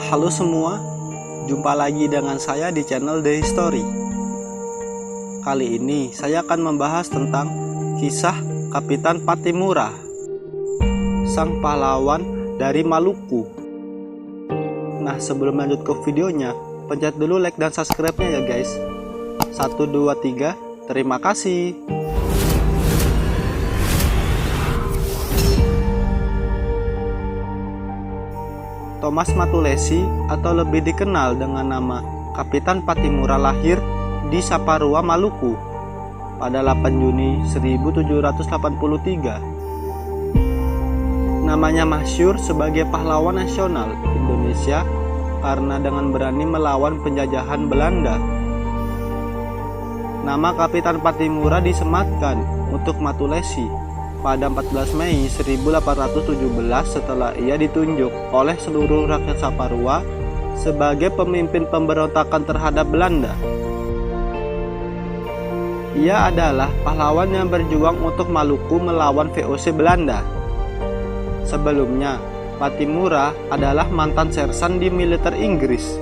Halo semua, jumpa lagi dengan saya di channel The History. Kali ini saya akan membahas tentang kisah Kapitan Pattimura, sang pahlawan dari Maluku. Nah, sebelum lanjut ke videonya, pencet dulu like dan subscribe-nya ya guys. 1, 2, 3, terima kasih. Thomas Matulesi atau lebih dikenal dengan nama Kapitan Pattimura lahir di Saparua, Maluku pada 8 Juni 1783. Namanya masyhur sebagai pahlawan nasional Indonesia karena dengan berani melawan penjajahan Belanda. Nama Kapitan Pattimura disematkan untuk Matulesi pada 14 Mei 1817 setelah ia ditunjuk oleh seluruh rakyat Saparua sebagai pemimpin pemberontakan terhadap Belanda. Ia adalah pahlawan yang berjuang untuk Maluku melawan VOC Belanda. Sebelumnya, Pattimura adalah mantan sersan di militer Inggris.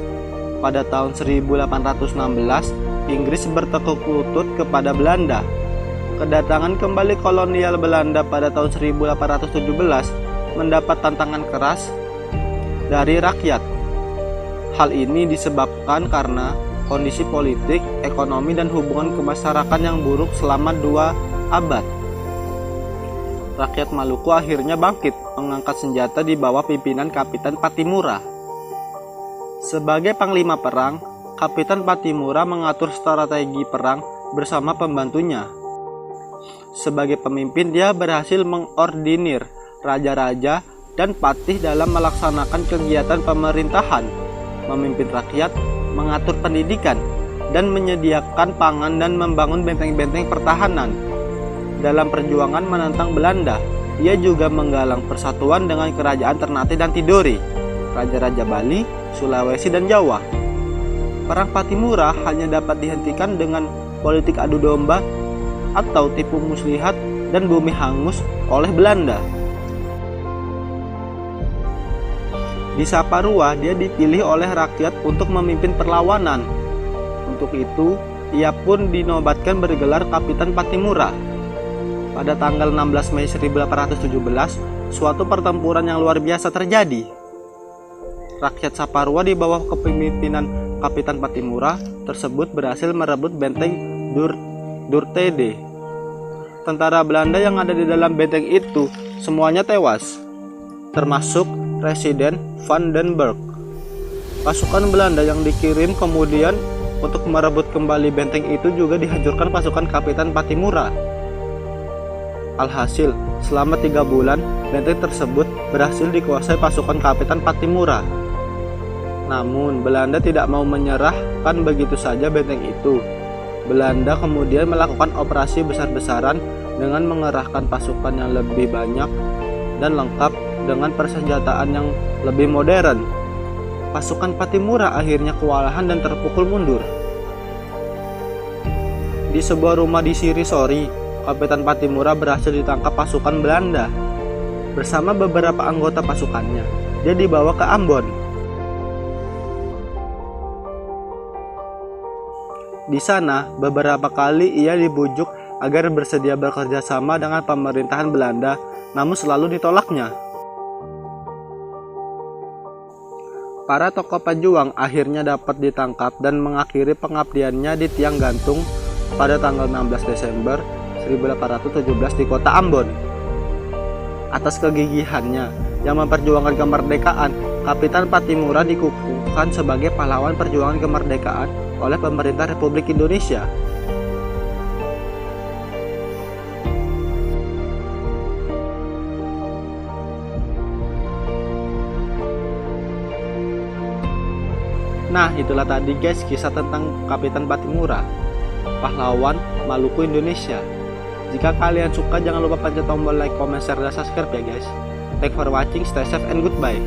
Pada tahun 1816, Inggris bertekuk lutut kepada Belanda. Kedatangan kembali kolonial Belanda pada tahun 1817 mendapat tantangan keras dari rakyat. Hal ini disebabkan karena kondisi politik, ekonomi, dan hubungan kemasyarakatan yang buruk selama 2 abad. Rakyat Maluku akhirnya bangkit mengangkat senjata di bawah pimpinan Kapitan Pattimura. Sebagai panglima perang, Kapitan Pattimura mengatur strategi perang bersama pembantunya. Sebagai pemimpin, dia berhasil mengordinir raja-raja dan patih dalam melaksanakan kegiatan pemerintahan, memimpin rakyat, mengatur pendidikan, dan menyediakan pangan dan membangun benteng-benteng pertahanan. Dalam perjuangan menentang Belanda, ia juga menggalang persatuan dengan kerajaan Ternate dan Tidore, raja-raja Bali, Sulawesi, dan Jawa. Perang Pattimura hanya dapat dihentikan dengan politik adu domba atau tipu muslihat dan bumi hangus oleh Belanda. Di Saparua, dia dipilih oleh rakyat untuk memimpin perlawanan. Untuk itu, ia pun dinobatkan bergelar Kapitan Pattimura. Pada tanggal 16 Mei 1817, suatu pertempuran yang luar biasa terjadi. Rakyat Saparua di bawah kepemimpinan Kapitan Pattimura tersebut berhasil merebut benteng Durtede. Tentara Belanda yang ada di dalam benteng itu semuanya tewas, termasuk Residen van den Berg. Pasukan Belanda yang dikirim kemudian untuk merebut kembali benteng itu juga dihancurkan pasukan Kapitan Pattimura. Alhasil, selama 3 bulan, benteng tersebut berhasil dikuasai pasukan Kapitan Pattimura. Namun, Belanda tidak mau menyerahkan begitu saja benteng itu. Belanda kemudian melakukan operasi besar-besaran dengan mengerahkan pasukan yang lebih banyak dan lengkap dengan persenjataan yang lebih modern. Pasukan Pattimura akhirnya kewalahan dan terpukul mundur. Di sebuah rumah di Sirisori, Kapitan Pattimura berhasil ditangkap pasukan Belanda. Bersama beberapa anggota pasukannya, dia dibawa ke Ambon. Di sana, beberapa kali ia dibujuk agar bersedia bekerja sama dengan pemerintahan Belanda, namun selalu ditolaknya. Para tokoh pejuang akhirnya dapat ditangkap dan mengakhiri pengabdiannya di tiang gantung pada tanggal 16 Desember 1817 di kota Ambon. Atas kegigihannya yang memperjuangkan kemerdekaan, Kapitan Pattimura dikukuhkan sebagai pahlawan perjuangan kemerdekaan oleh pemerintah Republik Indonesia. Nah, itulah tadi guys kisah tentang Kapitan Pattimura, pahlawan Maluku Indonesia. Jika kalian suka, jangan lupa pencet tombol like, comment, share, dan subscribe ya guys. Thanks for watching, stay safe and goodbye.